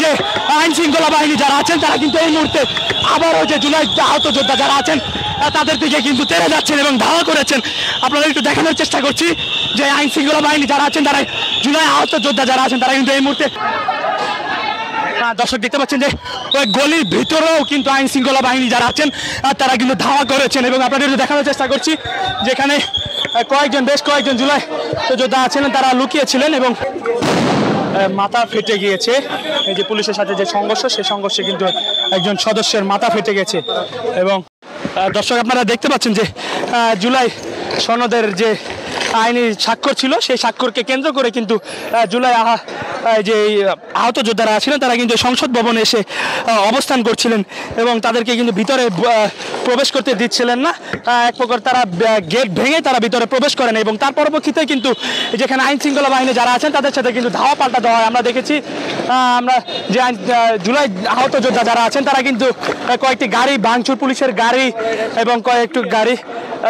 যে আইন শৃঙ্খলা বাহিনী যারা আছেন তারা কিন্তু এই মুহূর্তে আবারও যে জুলাই আহত যোদ্ধা যারা আছেন তাদের দিকে কিন্তু তেড়ে যাচ্ছেন এবং ধাওয়া করেছেন। আপনারা একটু দেখানোর চেষ্টা করছি যে আইন শৃঙ্খলা বাহিনী যারা আছেন তারা জুলাই আহত যোদ্ধা যারা আছেন তারা কিন্তু এই মুহূর্তে দর্শক দেখতে পাচ্ছেন যে ওই গলির ভিতরেও কিন্তু আইন শৃঙ্খলা বাহিনী যারা আছেন তারা কিন্তু ধাওয়া করেছেন এবং আপনাদের একটু দেখানোর চেষ্টা করছি যেখানে বেশ কয়েকজন জুলাই যোদ্ধা আছিলেন তারা লুকিয়েছিলেন এবং মাথা ফেটে গিয়েছে। এই যে পুলিশের সাথে যে সংঘর্ষ সেই সংঘর্ষে কিন্তু একজন সদস্যের মাথা ফেটে গেছে এবং দর্শক আপনারা দেখতে পাচ্ছেন যে জুলাই সনদের যে আইনি স্বাক্ষর ছিল সেই স্বাক্ষরকে কেন্দ্র করে কিন্তু জুলাই যে আহত যোদ্ধারা ছিলেন তারা কিন্তু সংসদ ভবনে এসে অবস্থান করছিলেন এবং তাদেরকে কিন্তু ভিতরে প্রবেশ করতে দিচ্ছিলেন না। এক প্রকার তারা গেট ভেঙে তারা ভিতরে প্রবেশ করেন এবং তার পরবর্তীতে কিন্তু যেখানে আইন শৃঙ্খলা বাহিনী যারা আছেন তাদের সাথে কিন্তু ধাওয়া পাল্টা দেওয়া হয়। আমরা দেখেছি আমরা যে জুলাই আহত যোদ্ধা যারা আছেন তারা কিন্তু কয়েকটি গাড়ি ভাঙচুর, পুলিশের গাড়ি এবং কয়েকটি গাড়ি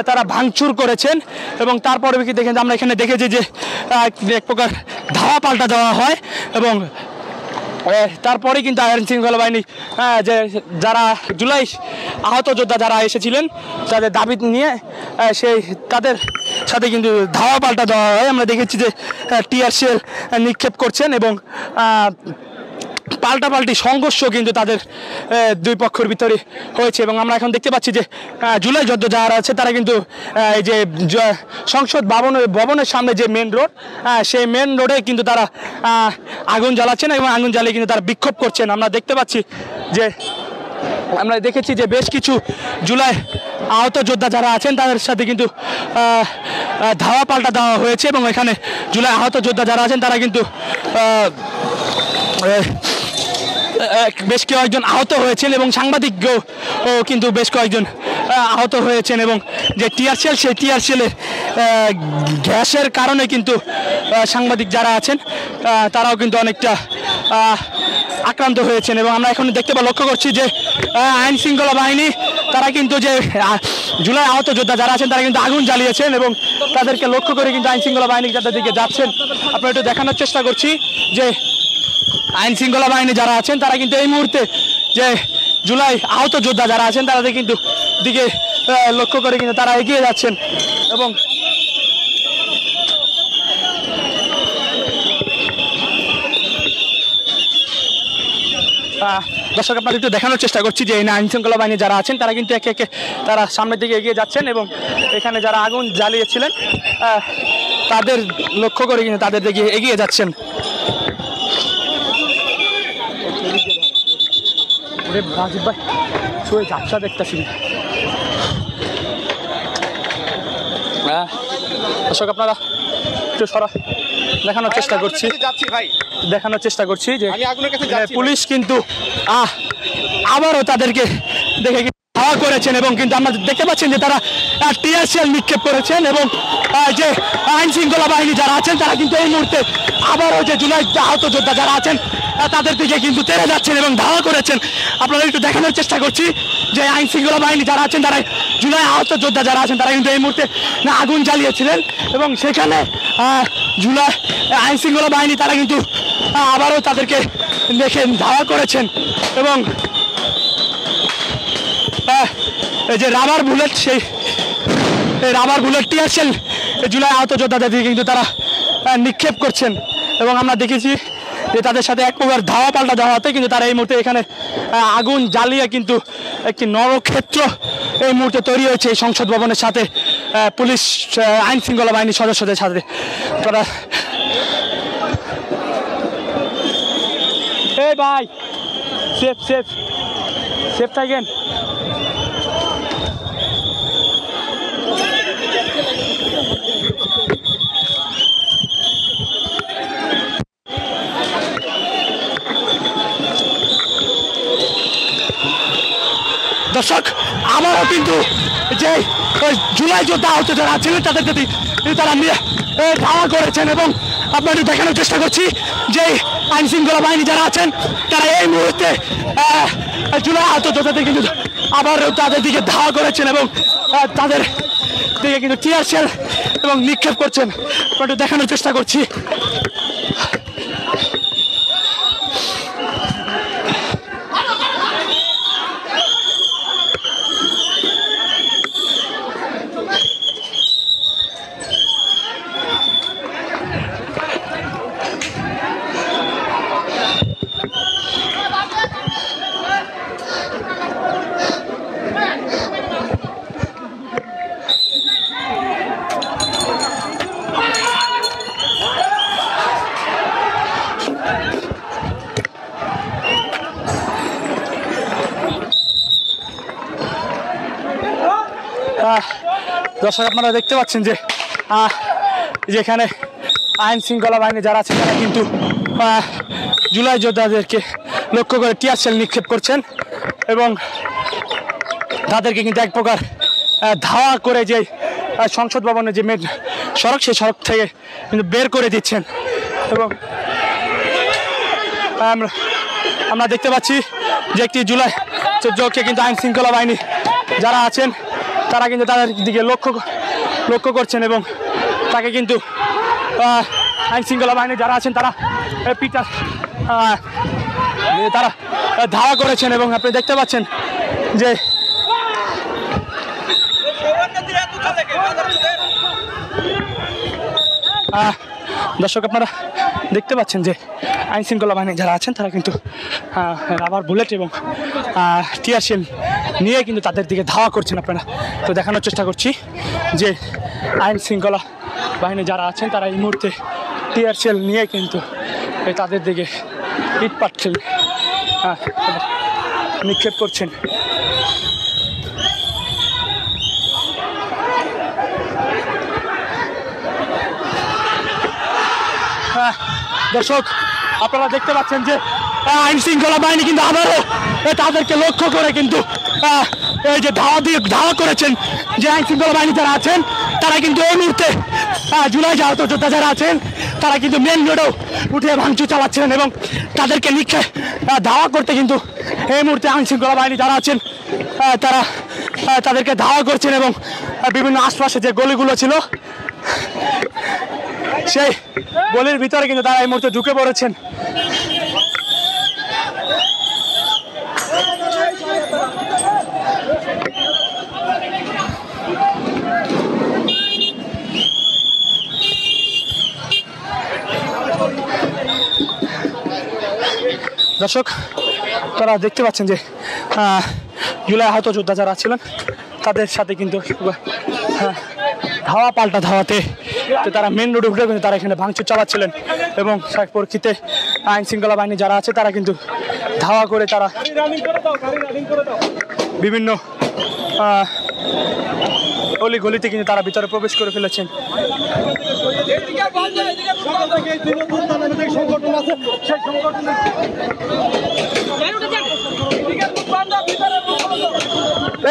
তারা ভাঙচুর করেছেন এবং তার পরবর্তীতে কিন্তু আমরা এখানে দেখেছি যে এক প্রকার ধাওয়া পাল্টা দেওয়া হয় এবং তারপরে কিন্তু আইন শৃঙ্খলা বাহিনী যে যারা জুলাই আহত যোদ্ধা যারা এসেছিলেন তাদের দাবি নিয়ে তাদের সাথে কিন্তু ধাওয়া পাল্টা দেওয়া হয়। আমরা দেখেছি যে টিয়ার শেল নিক্ষেপ করছেন এবং পাল্টাপাল্টি সংঘর্ষ কিন্তু তাদের দুই পক্ষের ভিতরে হয়েছে এবং আমরা এখন দেখতে পাচ্ছি যে জুলাই যোদ্ধা যারা আছে তারা কিন্তু এই যে সংসদ ভবনের সামনে যে মেন রোড সেই মেন রোডে কিন্তু তারা আগুন জ্বালাচ্ছেন এবং আগুন জ্বালিয়ে কিন্তু তারা বিক্ষোভ করছেন। আমরা দেখতে পাচ্ছি যে আমরা দেখেছি যে বেশ কিছু জুলাই আহত যোদ্ধা যারা আছেন তাদের সাথে কিন্তু ধাওয়া পাল্টা দেওয়া হয়েছে এবং এখানে জুলাই আহত যোদ্ধা যারা আছেন তারা কিন্তু বেশ কয়েকজন আহত হয়েছেন এবং সাংবাদিকও কিন্তু বেশ কয়েকজন আহত হয়েছেন এবং যে টিয়ার শেল সেই টিয়ার শেলের গ্যাসের কারণে কিন্তু সাংবাদিক যারা আছেন তারাও কিন্তু অনেকটা আক্রান্ত হয়েছেন এবং আমরা এখন লক্ষ্য করছি যে আইন শৃঙ্খলা বাহিনী তারা কিন্তু যে জুলাই আহত যোদ্ধা যারা আছেন তারা কিন্তু আগুন জ্বালিয়েছেন এবং তাদেরকে লক্ষ্য করে কিন্তু আইন শৃঙ্খলা বাহিনী যাদের দিকে যাচ্ছেন। আপনারা একটু দেখানোর চেষ্টা করছি যে আইন শৃঙ্খলা বাহিনী যারা আছেন তারা কিন্তু এই মুহূর্তে যে জুলাই আহত যোদ্ধা যারা আছেন তাদের কিন্তু দিকে লক্ষ্য করে কিন্তু তারা এগিয়ে যাচ্ছেন এবং দর্শক আপনাদের একটু দেখানোর চেষ্টা করছি যে এই আইন শৃঙ্খলা বাহিনী যারা আছেন তারা কিন্তু একে একে তারা সামনের দিকে এগিয়ে যাচ্ছেন এবং এখানে যারা আগুন জ্বালিয়েছিলেন তাদের লক্ষ্য করে কিন্তু তাদের দিকে এগিয়ে যাচ্ছেন। রাজীব ভাই শুয়ে ঝাপসা দেখতেছি। দর্শক আপনারা একটু দেখানোর চেষ্টা করছি যে পুলিশ কিন্তু আবারও তাদেরকে দেখে ধাওয়া করেছেন এবং কিন্তু আমরা দেখতে পাচ্ছেন যে তারা টিয়ার শেল নিক্ষেপ করেছেন এবং যে আইন শৃঙ্খলা বাহিনী যারা আছেন তারা কিন্তু এই মুহূর্তে আবারও যে জুলাই আহত যোদ্ধা যারা আছেন তাদের দিকে কিন্তু তেড়ে যাচ্ছেন এবং ধাওয়া করেছেন। আপনারা একটু দেখানোর চেষ্টা করছি যে আইন শৃঙ্খলা বাহিনী যারা আছেন তারা জুলাই আহত যোদ্ধা যারা আছেন তারা কিন্তু এই মুহূর্তে আগুন জ্বালিয়েছিলেন এবং সেখানে জুলাই আইন শৃঙ্খলা বাহিনী তারা কিন্তু আবারও তাদেরকে দেখে ধাওয়া করেছেন এবং এই যে রাবার বুলেট সেই rubber bullet tear shell July আহত যোদ্ধাদের দিকে কিন্তু তারা নিক্ষেপ করছেন এবং আমরা দেখেছি যে তাদের সাথে এক প্রকার ধাওয়া পাল্টা দেওয়া হতে কিন্তু তারা এই মুহূর্তে এখানে আগুন জ্বালিয়ে কিন্তু একটি নরক্ষেত্র এই মুহূর্তে তৈরি হয়েছে এই সংসদ ভবনের সাথে পুলিশ আইন শৃঙ্খলা বাহিনীর সদস্যদের সাথে। তারা এই ভাই সেফ সেফ সেফ থাকেন। দর্শক আমারও কিন্তু যে জুলাই যোদ্ধা আহত যারা ছিলেন তাদের প্রতি তারা ধাওয়া করেছেন এবং আপনাদের দেখানোর চেষ্টা করছি যে আইন শৃঙ্খলা বাহিনী যারা আছেন তারা এই মুহূর্তে জুলাই আহত যোদ্ধাদের কিন্তু আবারও তাদের দিকে ধাওয়া করেছেন এবং তাদের দিকে কিন্তু টিয়ার শেল এবং নিক্ষেপ করছেন। আপনাদের দেখানোর চেষ্টা করছি। দর্শক আপনারা দেখতে পাচ্ছেন যে যেখানে আইন শৃঙ্খলা বাহিনী যারা আছে তারা কিন্তু জুলাই যোদ্ধাদেরকে লক্ষ্য করে টিয়ার সেল নিক্ষেপ করছেন এবং তাদেরকে কিন্তু এক প্রকার ধাওয়া করে যে সংসদ ভবনের যে মেন সড়ক সেই সড়ক থেকে কিন্তু বের করে দিচ্ছেন এবং আমরা দেখতে পাচ্ছি যে একটি জুলাই যোদ্ধাকে কিন্তু আইন শৃঙ্খলা বাহিনী যারা আছেন তারা কিন্তু তাদের দিকে লক্ষ্য করছেন এবং তাকে কিন্তু আইন শৃঙ্খলা বাহিনী যারা আছেন তারা তারা ধাওয়া করেছেন এবং আপনি দেখতে পাচ্ছেন যে দর্শক আপনারা দেখতে পাচ্ছেন যে আইন শৃঙ্খলা বাহিনী যারা আছেন তারা কিন্তু রাবার বুলেট এবং টিয়ার সেল নিয়ে কিন্তু তাদের দিকে ধাওয়া করছেন। আপনারা তো দেখানোর চেষ্টা করছি যে আইন শৃঙ্খলা বাহিনী যারা আছেন তারা এই মুহূর্তে টিয়ার সেল নিয়ে কিন্তু তাদের দিকে ইটপাট খেল নিক্ষেপ করছেন। দর্শক আপনারা দেখতে পাচ্ছেন যে আইন শৃঙ্খলা বাহিনী কিন্তু আবারও তাদেরকে লক্ষ্য করে কিন্তু এই যে ধাওয়া করেছেন যে আইন শৃঙ্খলা বাহিনী যারা আছেন তারা কিন্তু এই মুহূর্তে জুলাই আহত যোদ্ধা যারা আছেন তারা কিন্তু মেন রোডেও উঠে ভাঙচুর চালাচ্ছেন এবং তাদেরকে ধাওয়া করতে কিন্তু এই মুহূর্তে আইন শৃঙ্খলা বাহিনী যারা আছেন তারা তাদেরকে ধাওয়া করছেন এবং বিভিন্ন আশপাশে যে গলিগুলো ছিল সেই গলির ভিতরে কিন্তু তারা এই মুহূর্তে ঢুকে পড়েছেন। দর্শক তারা দেখতে পাচ্ছেন যে জুলাই আহত যোদ্ধা যারা ছিলেন তাদের সাথে কিন্তু ধাওয়া পাল্টা ধাওয়াতে তারা মেন রোডে উঠে কিন্তু তারা এখানে ভাঙচুর চালাচ্ছিলেন এবং পরিস্থিতিতে আইন শৃঙ্খলা বাহিনী যারা আছে তারা কিন্তু ধাওয়া করে তারা বিভিন্ন অলি গলিতে কিন্তু তারা ভিতরে প্রবেশ করে ফেলেছেন।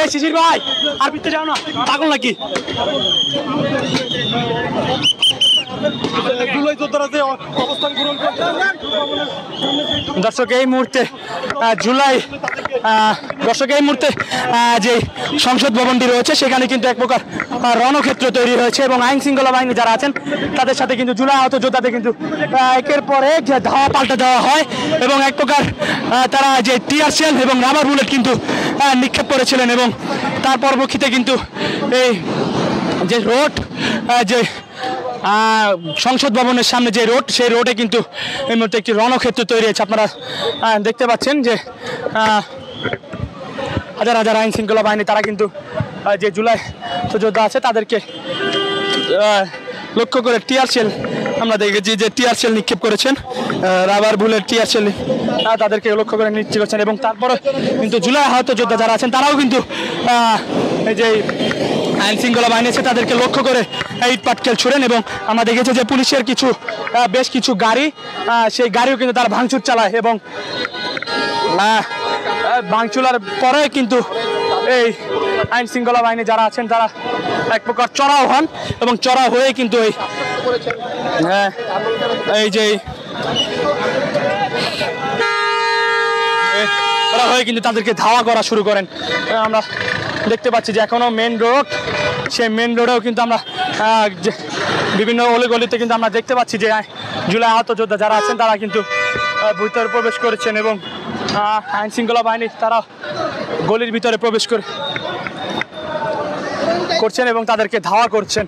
এই শিশির ভাই আর ভিতরে যাও না, পাগল নাকি? দর্শক এই মুহূর্তে যে সংসদ ভবনটি রয়েছে সেখানে কিন্তু এক প্রকার রণক্ষেত্র তৈরি হয়েছে এবং আইন শৃঙ্খলা বাহিনী যারা আছেন তাদের সাথে কিন্তু জুলাই আহত যোদ্ধাদের কিন্তু একের পর এক ধাওয়া পাল্টা দেওয়া হয় এবং এক প্রকার তারা যে টিয়ার সেল এবং রাবার বুলেট কিন্তু নিক্ষেপ করেছিলেন এবং তার পরবর্তীতে কিন্তু এই যে রোড যে সংসদ ভবনের সামনে যে রোড সেই রোডে কিন্তু এই মুহূর্তে একটি রণক্ষেত্র তৈরি হয়েছে। আপনারা দেখতে পাচ্ছেন যে হাজার হাজার আইন শৃঙ্খলা বাহিনী তারা কিন্তু যে জুলাই যোদ্ধা আছে তাদেরকে লক্ষ্য করে টিয়ার সেল আমরা দেখেছি যে টিয়ার সেল নিক্ষেপ করেছেন, রাবার বুলেট টিয়ার সেল তাদেরকে লক্ষ্য করে নিক্ষেপ করছেন এবং তারপরে কিন্তু জুলাই আহত যোদ্ধা যারা আছেন তারাও কিন্তু এই যে আইন শৃঙ্খলা বাহিনী আছে তাদেরকে লক্ষ্য করে ইট পাটকেল ছুড়েন এবং আমরা দেখেছি যে পুলিশের বেশ কিছু গাড়ি সেই গাড়িও কিন্তু তারা ভাঙচুর চালায় এবং ভাঙচুরার পরে কিন্তু এই আইন শৃঙ্খলা বাহিনী যারা আছেন তারা এক প্রকার চড়াও হন এবং চড়াও হয়ে কিন্তু এই যে ওরা হয়ে কিন্তু তাদেরকে ধাওয়া করা শুরু করেন। আমরা দেখতে পাচ্ছি যে এখনো মেন রোড, সেই মেন রোডেও কিন্তু আমরা বিভিন্ন অলিগলিতে কিন্তু আমরা দেখতে পাচ্ছি যে জুলাই আহত যোদ্ধা যারা আছেন তারা কিন্তু ভিতরে প্রবেশ করেছেন এবং আইন শৃঙ্খলা বাহিনী তারা গলির ভিতরে প্রবেশ করছেন এবং তাদেরকে ধাওয়া করছেন।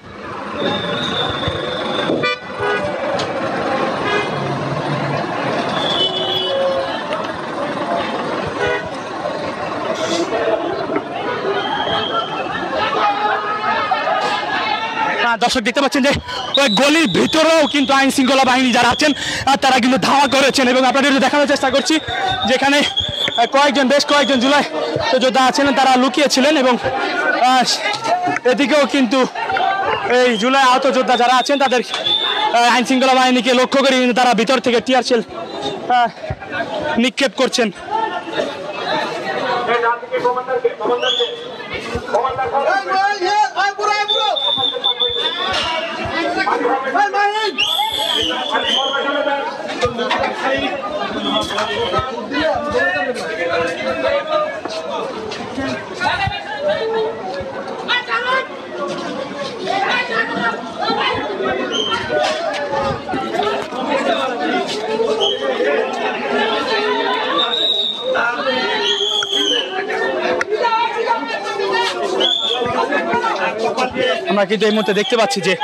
দর্শক দেখতে পাচ্ছেন যে ওই গলির ভিতরেও কিন্তু আইন শৃঙ্খলা বাহিনী যারা আছেন তারা কিন্তু ধাওয়া করেছেন এবং আপনাদের দেখানোর চেষ্টা করছি যেখানে বেশ কয়েকজন জুলাই যোদ্ধা আছেন তারা লুকিয়েছিলেন এবং এদিকেও কিন্তু এই জুলাই আহত যোদ্ধা যারা আছেন তাদের আইন শৃঙ্খলা বাহিনীকে লক্ষ্য করে কিন্তু তারা ভিতর থেকে টিয়ার শেল নিক্ষেপ করছেন। আমরা কিন্তু এই মুহূর্তে দেখতে পাচ্ছি যে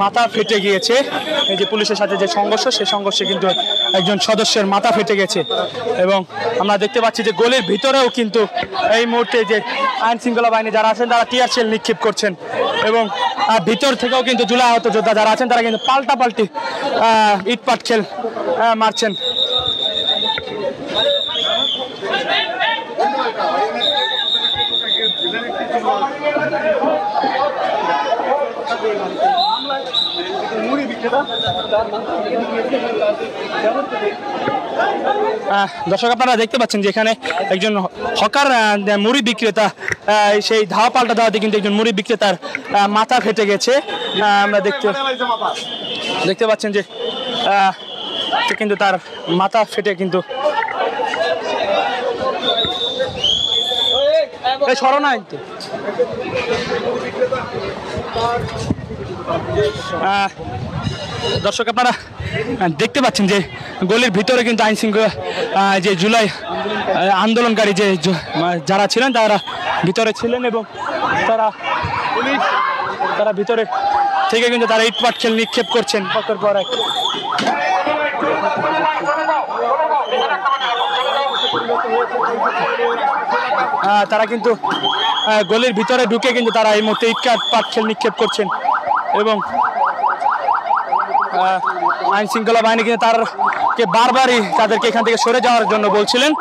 মাথা ফেটে গিয়েছে। এই যে পুলিশের সাথে যে সংঘর্ষ, সেই সংঘর্ষে কিন্তু একজন সদস্যের মাথা ফেটে গেছে এবং আমরা দেখতে পাচ্ছি যে গলির ভিতরেও কিন্তু এই মুহূর্তে যে আইন শৃঙ্খলা বাহিনী যারা আছেন তারা টিয়ার শেল নিক্ষেপ করছেন এবং ভিতর থেকেও কিন্তু জুলাই আহত যোদ্ধা যারা আছেন তারা কিন্তু পাল্টাপাল্টি ইটপাট খেল মারছেন। দর্শক আপনারা দেখতে পাচ্ছেন যে এখানে একজন হকার মুড়ি বিক্রেতা সেই ধাওয়া পাল্টা দেওয়াতে কিন্তু একজন মুড়ি বিক্রেতার মাথা ফেটে গেছে। আমরা দেখতে পাচ্ছেন যে কিন্তু তার মাথা ফেটে কিন্তু দর্শক আপনারা দেখতে পাচ্ছেন যে গলির ভিতরে কিন্তু আইন শৃঙ্খলা যে জুলাই আন্দোলনকারী যে যারা ছিলেন তারা ভিতরে ছিলেন এবং তারা ভিতরে থেকে কিন্তু তারা ইটপাট খেল নিক্ষেপ করছেন পর পর এক। তারা কিন্তু গলির ভিতরে ঢুকে কিন্তু তারা এই মুহূর্তে ইটপাট খেল নিক্ষেপ করছেন এবং আইন শৃঙ্খলা বাহিনী কিন্তু তারকে বারবারই তাদেরকে এখান থেকে সরে যাওয়ার জন্য বলছিলেন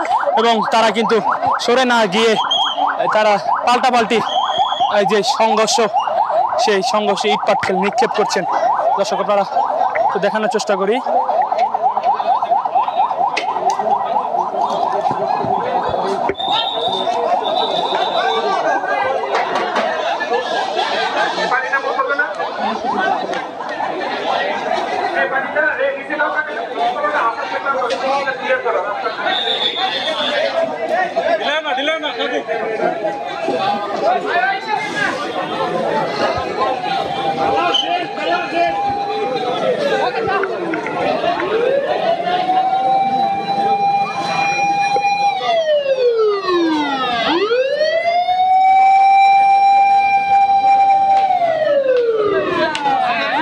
এবং তারা কিন্তু সরে না গিয়ে তারা পাল্টাপাল্টি যে সংঘর্ষ, সেই সংঘর্ষে ইটপাট খেল নিক্ষেপ করছেন। দর্শক আপনারা তো দেখানোর চেষ্টা করি। দিলাম না